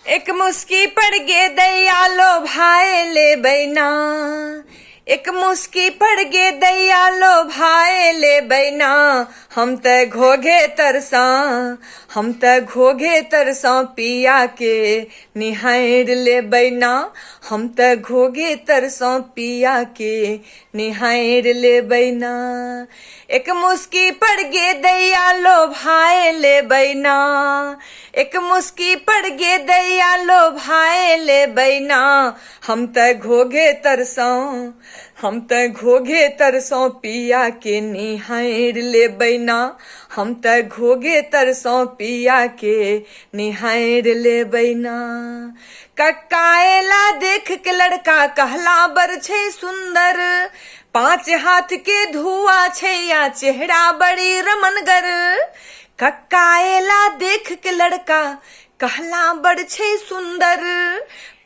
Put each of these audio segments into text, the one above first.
एक मुस्की पड़ गे दैया लो भाई ले बैना। एक मुस्की पड़ गे दैया लो भाई ले बैना। हम त घोघे तरसा, हम त घोघे तरसा पिया के निहार ले बैना। हम त घोघे तरसा पिया के निहार ले बैना। एक मुस्की पड़ गे दैया लो भाई ले बैना। एक मुस्की पड़ गे दैया लो भाई ले बैना। हम त घोघे तरसों, हम त घोघे तरसों पिया के निहार ले बैना। हम त घोघे तरसों पिया के निहार ले बैना। कक्काएला देख के लड़का कहला बर छे सुंदर। 5 हाथ के धुआ छे या चेहरा बड़ी रमनगर। कक्काएला देख के लड़का कहला बड़ छे सुंदर।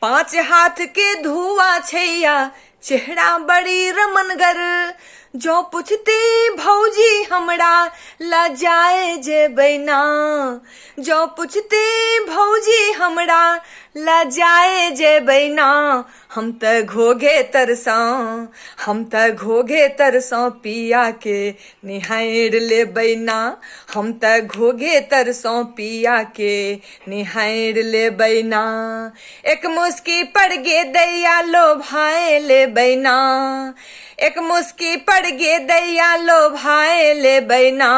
5 हाथ के धुआ छे या चेहरा बड़ी रमनगर। जो पूछती भौजी हमरा लजाए जे बैना। जो पूछती भौजी हमरा लजाए जे बैना। हम त घोघे तरसां, हम त घोघे तरसां पिया के निहार ले बैना। हम त घोघे तरसां पिया के निहार ले बैना। एक मुस्की पड़ गे दैया लो भाई ले बैना। एक मुस्की पड़ गे दैया लो भाई ले बैना।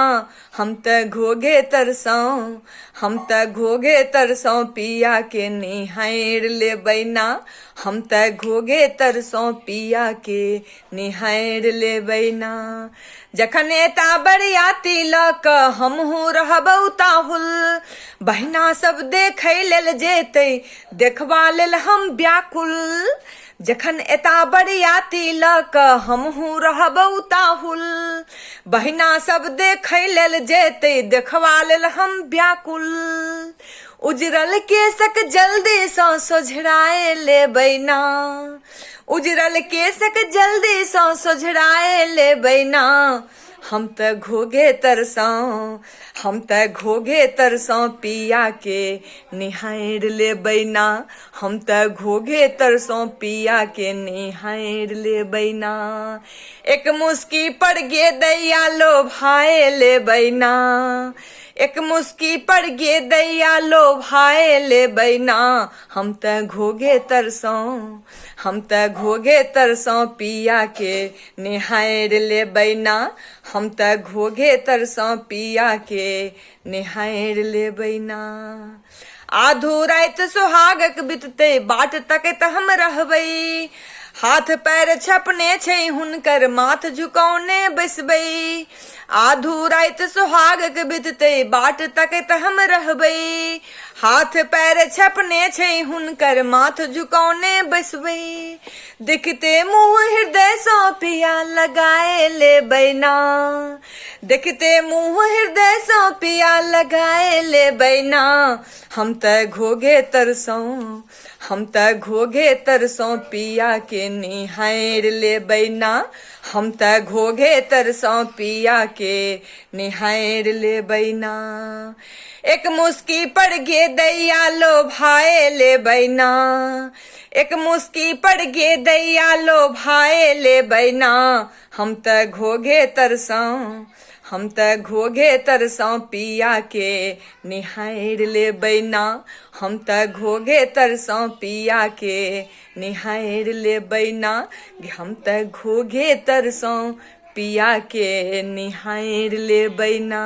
हम त घोघे तरसां, हम त घोघे तरसां पिया के निहार ले बैना। हम त घोघे तरसां पिया के निहार ले बैना। जखन एता बरियाती ल क हमहू रहबौ ताहुल। बहिना सब देखै लेल जेतै, देखबा लेल हम व्याकुल। जखन एता बरियाती ल क हमहू रहबौ ताहुल। बहिना सब देखै लेल जेतै, देखबा लेल हम व्याकुल। उजरल केसक जल्दी सँ सोझराए ले बैना। उजरल केसक जल्दी सँ सोझराए ले बैना। हम त घोघे तरसां, हम त घोघे तरसां पिया के निहार ले बैना। हम त घोघे तरसां पिया के निहार ले बैना। एक मुस्की पड़ गे दैया लो भाई ले बैना। एक मुस्की पड़ गे दैया लो भाई ले बैना। हम त घोघे तरसां, हम त घोघे तरसां पिया के निहार ले बैना। हम त घोघे तरसां पिया के निहार ले बैना। आधो रात सुहागक बितते बाट तकैत हम रहबै। हाथ पैर छपने छै हुनकर माथ झुकौने बैसबै। आधो रात सुहागक बितते बाट तकैत हम रहबै। हाथ पैर छपने छै हुनकर माथ झुकौने बैसबै। देखते मुँह हृदय सँ पिया लगाए ले बैना। देखते मुँह हृदय सँ पिया लगाए ले बैना। हम त घोघे तरसां, हम त घोघे तरसां पिया के निहार ले बैना। हम त घोघे तरसां पिया के निहार ले बैना। एक मुस्की पड़ गे दैया लो भाई ले बैना। एक मुस्की पड़ गे दैया लो भाई ले बैना। हम त घोघे तरसां, हम त घोघे तरसां पिया के निहार ले बैना। हम त घोघे तरसां पिया के निहार ले बैना। हम त घोघे तरसां पिया के निहार ले बैना।